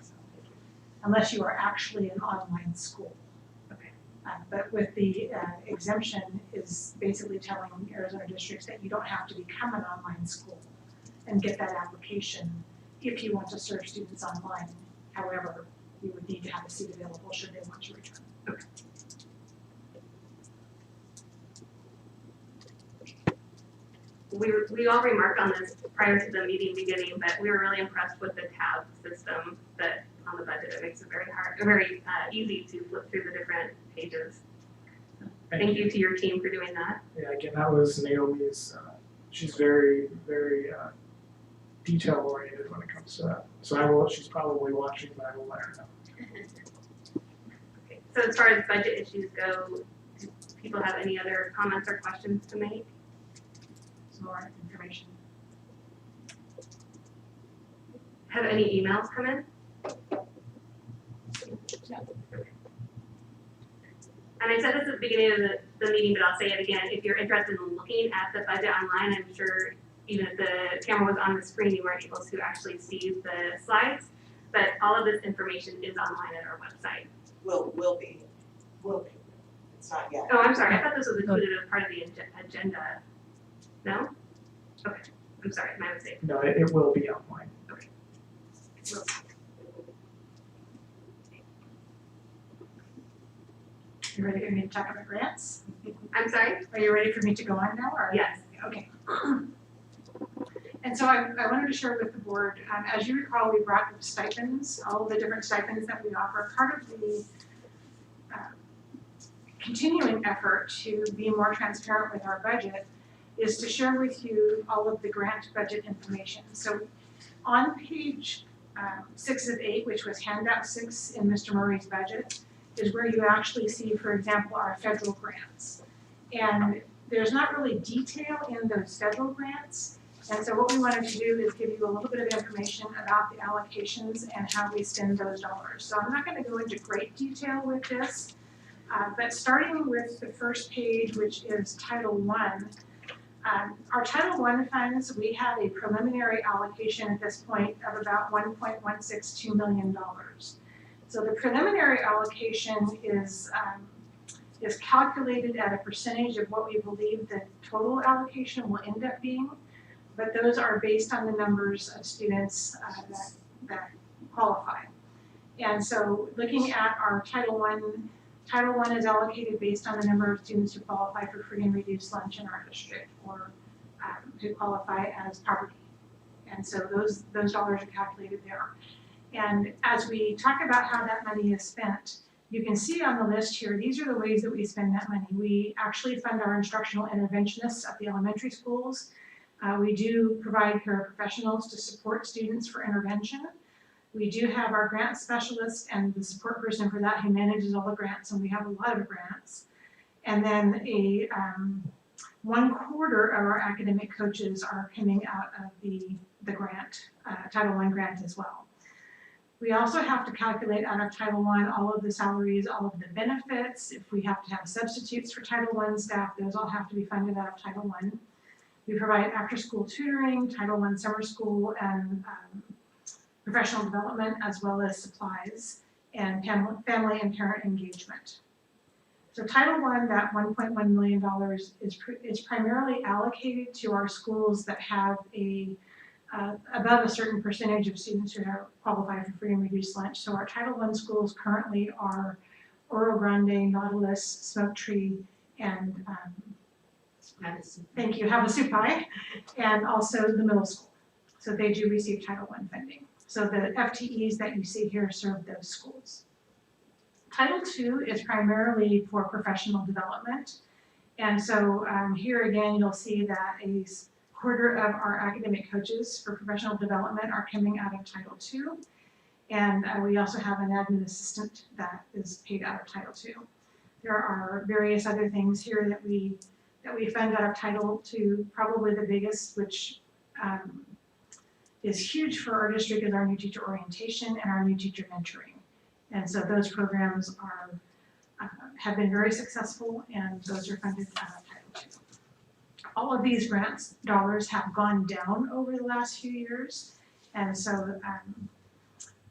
So, unless you are actually an online school. Okay. But with the exemption is basically telling Arizona districts that you don't have to become an online school and get that application if you want to serve students online. However, you would need to have a seat available should they want to return. Okay. We all remarked on this prior to the meeting beginning, but we were really impressed with the tab system that on the budget. It makes it very easy to flip through the different pages. Thank you to your team for doing that. Yeah, again, that was Naomi's, she's very, very detail oriented when it comes to that. So she's probably watching, but I will let her know. Okay. So as far as budget issues go, do people have any other comments or questions to make? Some more information. Have any emails come in? And I said this at the beginning of the meeting, but I'll say it again. If you're interested in looking at the budget online, I'm sure even if the camera was on the screen, you weren't able to actually see the slides. But all of this information is online at our website. Will be. It's not yet. Oh, I'm sorry. I thought this was included as part of the agenda. No? Okay. I'm sorry. My mistake. No, it will be online. You ready for me to talk about grants? I'm sorry? Are you ready for me to go on now, or? Yes. Okay. And so I wanted to share with the board, as you recall, we brought up stipends, all of the different stipends that we offer. Part of the continuing effort to be more transparent with our budget is to share with you all of the grant budget information. So on page 6 of 8, which was handout 6 in Mr. Murray's budget, is where you actually see, for example, our federal grants. And there's not really detail in those federal grants. And so what we wanted to do is give you a little bit of information about the allocations and how we spend those dollars. So I'm not going to go into great detail with this, but starting with the first page, which is Title I, our Title I funds, we have a preliminary allocation at this point of about $1.162 million. So the preliminary allocation is calculated at a percentage of what we believe the total allocation will end up being, but those are based on the numbers of students that qualify. And so looking at our Title I is allocated based on the number of students who qualify for free and reduced lunch in our district, or who qualify as poverty. And so those dollars are calculated there. And as we talk about how that money is spent, you can see on the list here, these are the ways that we spend that money. We actually fund our instructional interventionists at the elementary schools. We do provide paraprofessionals to support students for intervention. We do have our grant specialist and the support person for that who manages all the grants, and we have a lot of grants. And then 1/4 of our academic coaches are coming out of the grant, Title I grant as well. We also have to calculate out of Title I all of the salaries, all of the benefits. If we have to have substitutes for Title I staff, those all have to be funded out of Title I. We provide after-school tutoring, Title I summer school, and professional development, as well as supplies and family and parent engagement. So Title I, that $1.1 million is primarily allocated to our schools that have above a certain percentage of students who qualify for free and reduced lunch. So our Title I schools currently are Oro Grande, Nautilus, Smoke Tree, and thank you, Havasupai, and also the middle school. So they do receive Title I funding. So the FTEs that you see here serve those schools. Title II is primarily for professional development. And so here again, you'll see that 1/4 of our academic coaches for professional development are coming out of Title II. And we also have an admin assistant that is paid out of Title II. There are various other things here that we fund out of Title II. Probably the biggest, which is huge for our district, is our new teacher orientation and our new teacher mentoring. And so those programs have been very successful, and those are funded out of Title II. All of these grants dollars have gone down over the last few years, and so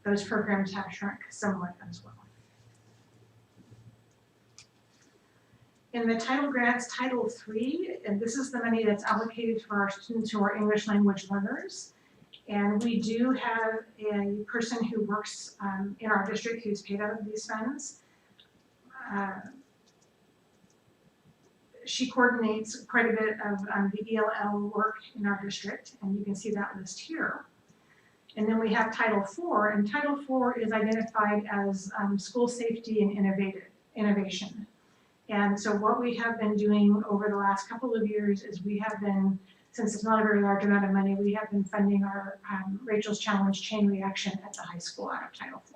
those programs have shrunk somewhat as well. In the title grants, Title III, and this is the money that's allocated for our students who are English language learners. And we do have a person who works in our district who's paid out of these funds. She coordinates quite a bit of the ELL work in our district, and you can see that list here. And then we have Title IV, and Title IV is identified as school safety and innovation. And so what we have been doing over the last couple of years is we have been, since it's not a very large amount of money, we have been funding our Rachel's Challenge chain reaction at the high school out of Title IV.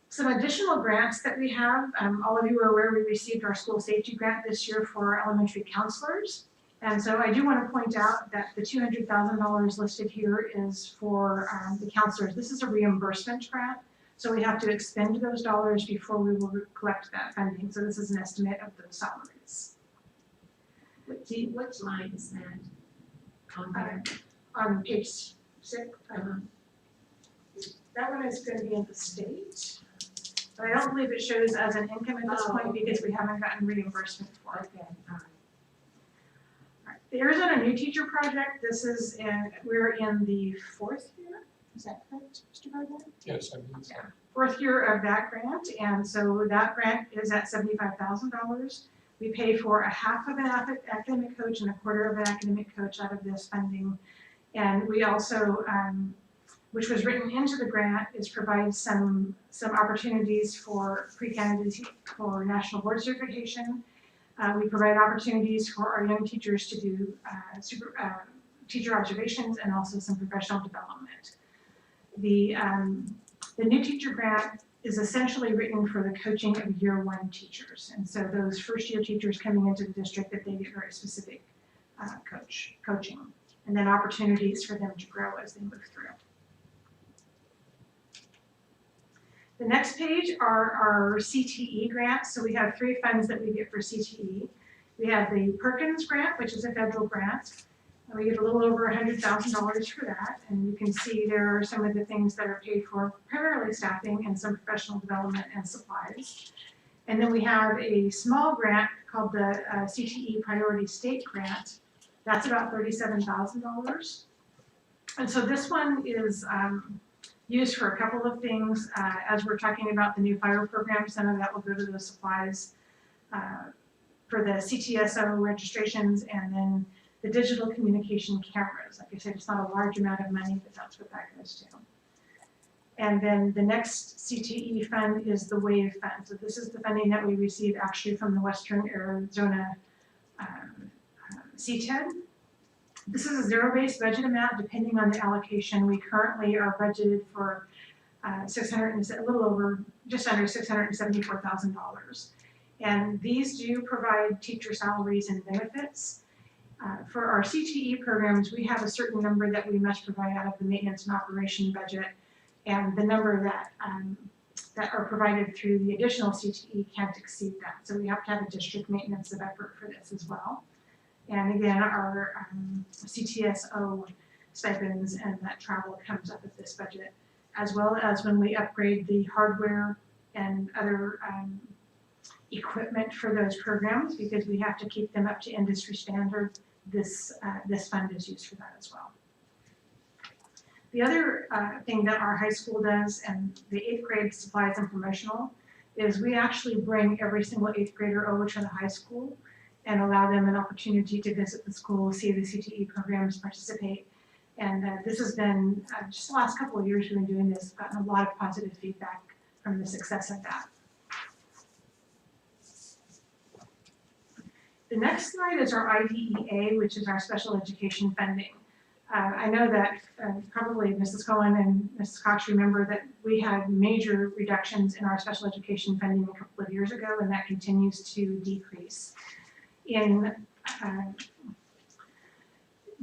Some additional grants that we have, all of you are aware we received our school safety grant this year for our elementary counselors. And so I do want to point out that the $200,000 listed here is for the counselors. This is a reimbursement grant, so we have to expend those dollars before we will collect that funding. So this is an estimate of those salaries. What line is that on there? On page 6, that one is going to be in the state. But I don't believe it shows as an income at this point because we haven't gotten reimbursement for it. Okay, all right. The Arizona New Teacher Project, we're in the 4th year, is that correct, Mr. Gardner? Yes, I believe so. Yeah, 4th year of that grant, and so that grant is at $75,000. We pay for a half of an academic coach and a quarter of an academic coach out of this funding. And we also, which was written into the grant, is provide some opportunities for pre-candidates for national board certification. We provide opportunities for our young teachers to do teacher observations and also some professional development. The new teacher grant is essentially written for the coaching of year 1 teachers. And so those first year teachers coming into the district, that they get very specific coaching, and then opportunities for them to grow as they move through. The next page are our CTE grants. So we have 3 funds that we get for CTE. We have the Perkins grant, which is a federal grant. We get a little over $100,000 for that. And you can see there are some of the things that are paid for, primarily staffing and some professional development and supplies. And then we have a small grant called the CTE Priority State Grant. That's about $37,000. And so this one is used for a couple of things. As we're talking about the new fire program, some of that will go to the supplies for the CTSO registrations, and then the digital communication cameras. Like I said, it's not a large amount of money, but that's what that goes to. And then the next CTE fund is the WAVE fund. So this is the funding that we receive actually from the Western Arizona CTED. This is a zero-based budget amount depending on the allocation. We currently are budgeted for just under $674,000. And these do provide teacher salaries and benefits. For our CTE programs, we have a certain number that we must provide out of the maintenance and operation budget, and the number that are provided through the additional CTE can't exceed that. So we have to have a district maintenance of effort for this as well. And again, our CTSO stipends and that travel comes up with this budget, as well as when we upgrade the hardware and other equipment for those programs, because we have to keep them up to industry standard. This fund is used for that as well. The other thing that our high school does, and the 8th grade supplies and promotional, is we actually bring every single 8th grader over to the high school and allow them an opportunity to visit the school, see the CTE programs, participate. And this has been, just the last couple of years we've been doing this, gotten a lot of positive feedback from the success of that. The next slide is our IDEA, which is our special education funding. I know that probably Mrs. Cohen and Mrs. Cox remember that we had major reductions in our special education funding a couple of years ago, and that continues to decrease.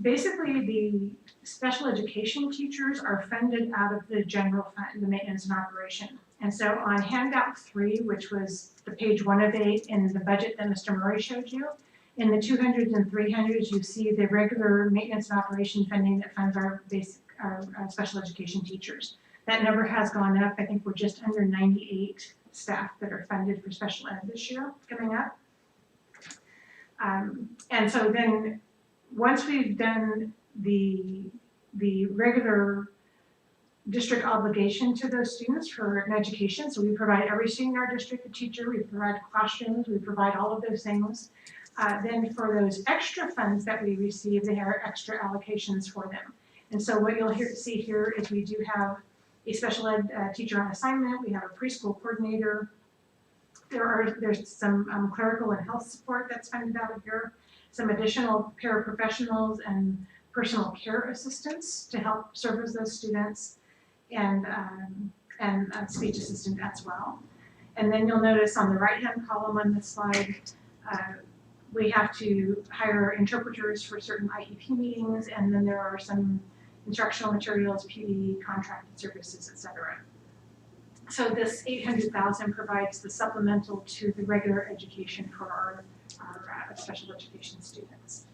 Basically, the special education teachers are funded out of the general fund, the maintenance and operation. And so on handout 3, which was the page 1 of 8 in the budget that Mr. Murray showed you, in the 200s and 300s, you see the regular maintenance and operation funding that funds our special education teachers. That number has gone up. I think we're just under 98 staff that are funded for special ed this year coming up. And so then once we've done the regular district obligation to those students for an education, so we provide every student in our district a teacher, we provide classrooms, we provide all of those things. Then for those extra funds that we receive, they are extra allocations for them. And so what you'll see here is we do have a special ed teacher on assignment, we have a preschool coordinator, there's some clerical and health support that's funded out of here, some additional paraprofessionals and personal care assistants to help service those students, and a speech assistant as well. And then you'll notice on the right-hand column on this slide, we have to hire interpreters for certain IEP meetings, and then there are some instructional materials, PD, contracted services, etc. So this $800,000 provides the supplemental to the regular education for our special education students.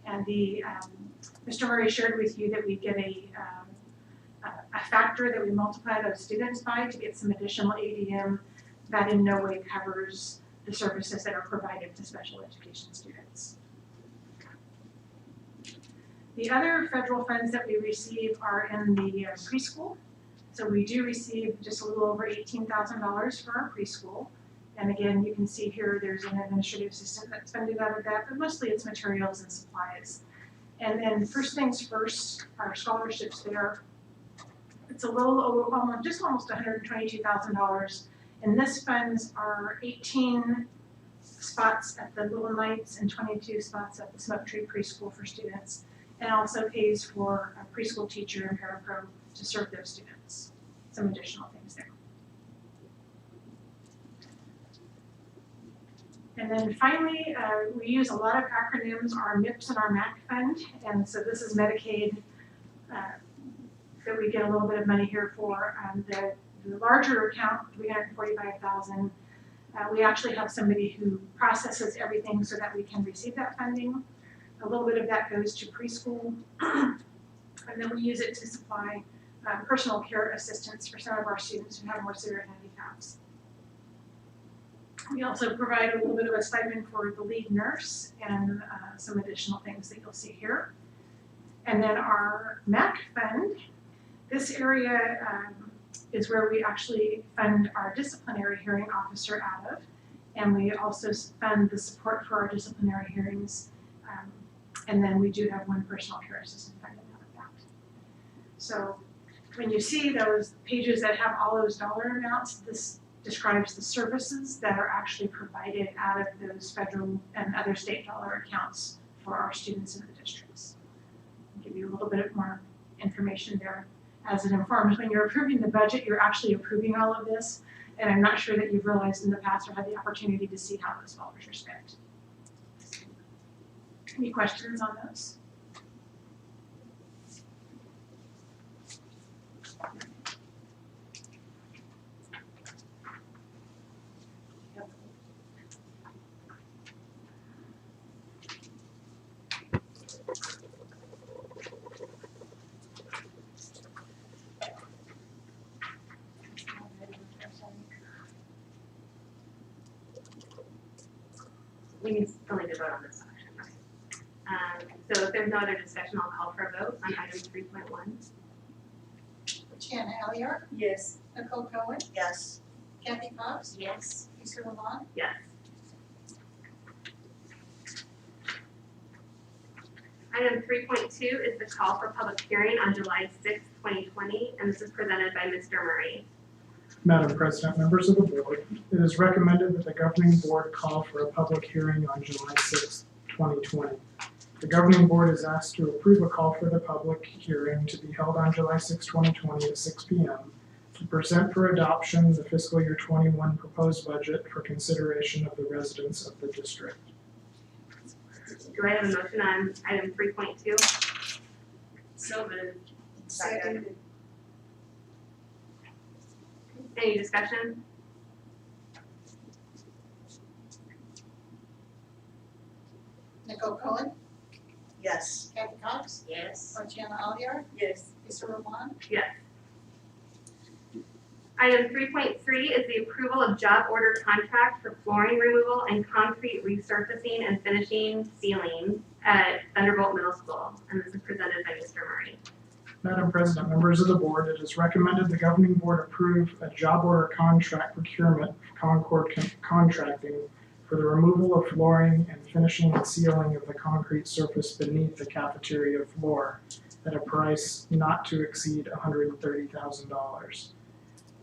And Mr. Murray shared with you that we get a factor that we multiply those students by to get some additional ADM. That in no way covers the services that are provided to special education students. The other federal funds that we receive are in the preschool. So we do receive just a little over $18,000 for our preschool. And again, you can see here, there's an administrative assistant that's funded out of that, but mostly it's materials and supplies. And then first things first, our scholarships there, it's a little over, just almost $122,000. And this funds our 18 spots at the Little Knights and 22 spots at the Smoke Tree Preschool for students, and also pays for a preschool teacher and parapro to serve those students. Some additional things there. And then finally, we use a lot of acronyms, our MIPS and our MAC fund, and so this is Medicaid that we get a little bit of money here for. The larger account, $345,000, we actually have somebody who processes everything so that we can receive that funding. A little bit of that goes to preschool, and then we use it to supply personal care assistance for some of our students who have more severe handicaps. We also provide a little bit of a stipend for the lead nurse and some additional things that you'll see here. And then our MAC fund, this area is where we actually fund our disciplinary hearing officer out of. And we also fund the support for our disciplinary hearings. And then we do have one personal care assistant funded out of that. So when you see those pages that have all those dollar amounts, this describes the services that are actually provided out of those federal and other state dollar accounts for our students in the districts. I'll give you a little bit more information there as it informs. When you're approving the budget, you're actually approving all of this, and I'm not sure that you've realized in the past or had the opportunity to see how those dollars are spent. Any questions on those? We still need to vote on this section, right? So if there's no other discussion, I'll call for a vote on item 3.1. Jana Elliott, Yes. Nicole Cohen, Yes. Kathy Cox, Yes. Lisa Roman, Yes. Item 3.2 is the call for public hearing on July 6, 2020, and this is presented by Mr. Murray. Madam President, members of the board, it is recommended that the governing board call for a public hearing on July 6, 2020. The governing board is asked to approve a call for the public hearing to be held on July 6, 2020 at 6 p.m. to present for adoption the fiscal year 21 proposed budget for consideration of the residents of the district. Do I have a motion on item 3.2? So moved. Second. Any discussion? Nicole Cohen, Yes. Kathy Cox, Yes. Jana Elliott, Yes. Lisa Roman, Yes. Item 3.3 is the approval of job order contract for flooring removal and concrete resurfacing and finishing ceiling at Thunderbolt Middle School, and this is presented by Mr. Murray. Madam President, members of the board, it is recommended the governing board approve a job order contract procurement for Concord Contracting for the removal of flooring and finishing and sealing of the concrete surface beneath the cafeteria floor at a price not to exceed $130,000.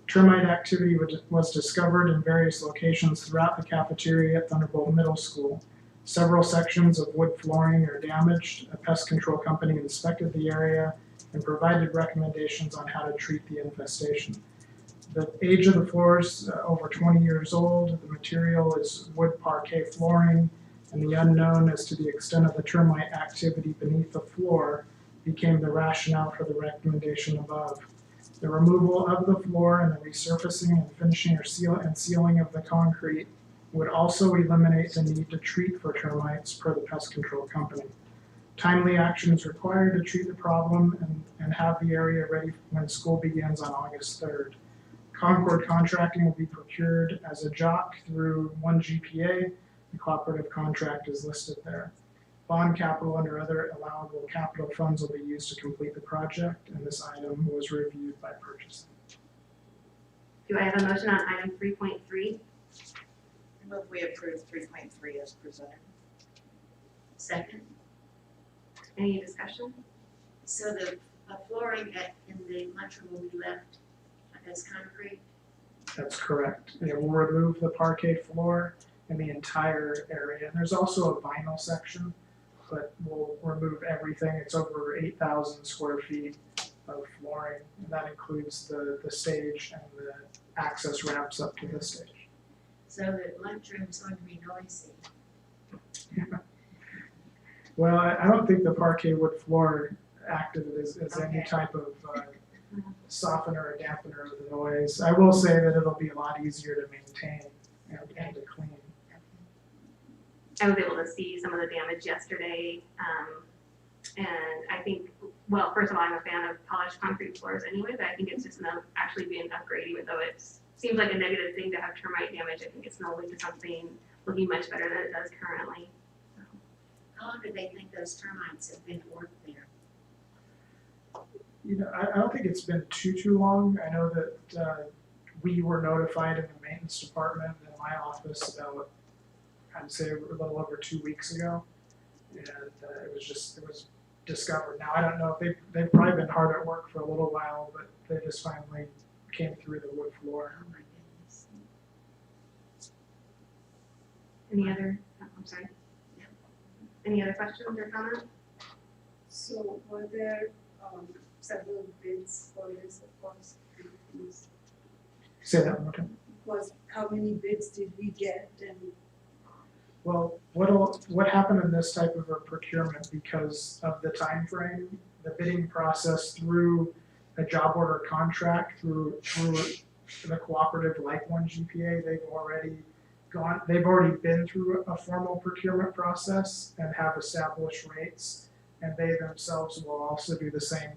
Termite activity was discovered in various locations throughout the cafeteria at Thunderbolt Middle School. Several sections of wood flooring are damaged. A pest control company inspected the area and provided recommendations on how to treat the infestation. The age of the floors, over 20 years old. The material is wood parquet flooring, and the unknown as to the extent of the termite activity beneath the floor became the rationale for the recommendation above. The removal of the floor and the resurfacing and finishing or sealing of the concrete would also eliminate the need to treat for termites per the pest control company. Timely action is required to treat the problem and have the area ready when school begins on August 3rd. Concord Contracting will be procured as a JOC through 1 GPA. The cooperative contract is listed there. Bond capital under other allowable capital funds will be used to complete the project, and this item was reviewed by purchasing. Do I have a motion on item 3.3? I move we approve 3.3 as presented. Second. Any discussion? So the flooring in the lunchroom will be left as concrete? That's correct. It will remove the parquet floor in the entire area. And there's also a vinyl section, but we'll remove everything. It's over 8,000 square feet of flooring, and that includes the stage and the access ramps up to the stage. So the lunchroom is going to be noisy. Well, I don't think the parquet wood floor acted as any Okay. type of softener or dampener of the noise. I will say that it'll be a lot easier to maintain and to clean. I was able to see some of the damage yesterday, and I think, well, first of all, I'm a fan of polished concrete floors anyway, but I think it's just actually being an upgrade, even though it seems like a negative thing to have termite damage. I think it's gonna lead to something looking much better than it does currently. How long do they think those termites have been at work there? You know, I don't think it's been too long. I know that we were notified in the maintenance department in my office about, I'd say a little over 2 weeks ago. And it was discovered. Now, I don't know if they've probably been hard at work for a little while, but they just finally came through the wood floor. Oh my goodness. Any other, I'm sorry. Yeah. Any other questions or comments? So were there several bids for this, of course? Say that one more time. How many bids did we get and Well, what happened in this type of a procurement, because of the time frame, the bidding process through a job order contract, through the cooperative like one GPA, they've already been through a formal procurement process and have established rates, and they themselves will also do the same.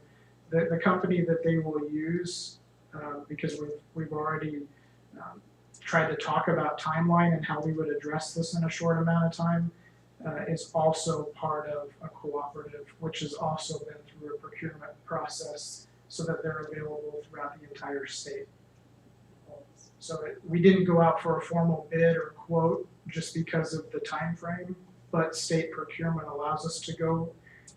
The company that they will use, because we've already tried to talk about timeline and how we would address this in a short amount of time, is also part of a cooperative, which has also been through a procurement process so that they're available throughout the entire state. So we didn't go out for a formal bid or quote just because of the time frame, but state procurement allows us to go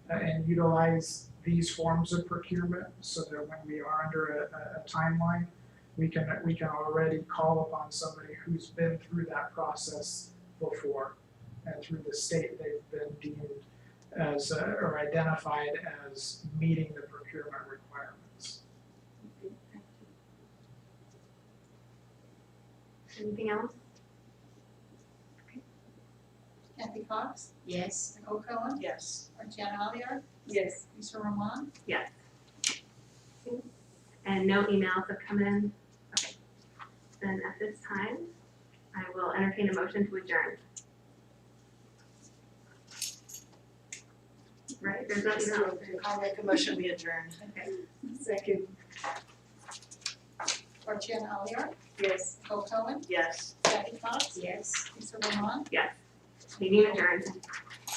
and utilize these forms of procurement so that when we are under a timeline, we can already call upon somebody who's been through that process before, and through the state they've been deemed as or identified as meeting the procurement requirements. Anything else? Kathy Cox, Yes. Nicole Cohen, Yes. Artiana Alliar, yes, Lisa Roman, Yes. And no emails have come in? Okay. Then at this time, I will entertain a motion to adjourn. Right, there's no email. I'll make a motion, we adjourn. Okay. second, Artiana Alliar, yes. Nicole Cohen, Yes. Kathy Cox, Yes. Lisa Roman, Meeting adjourned.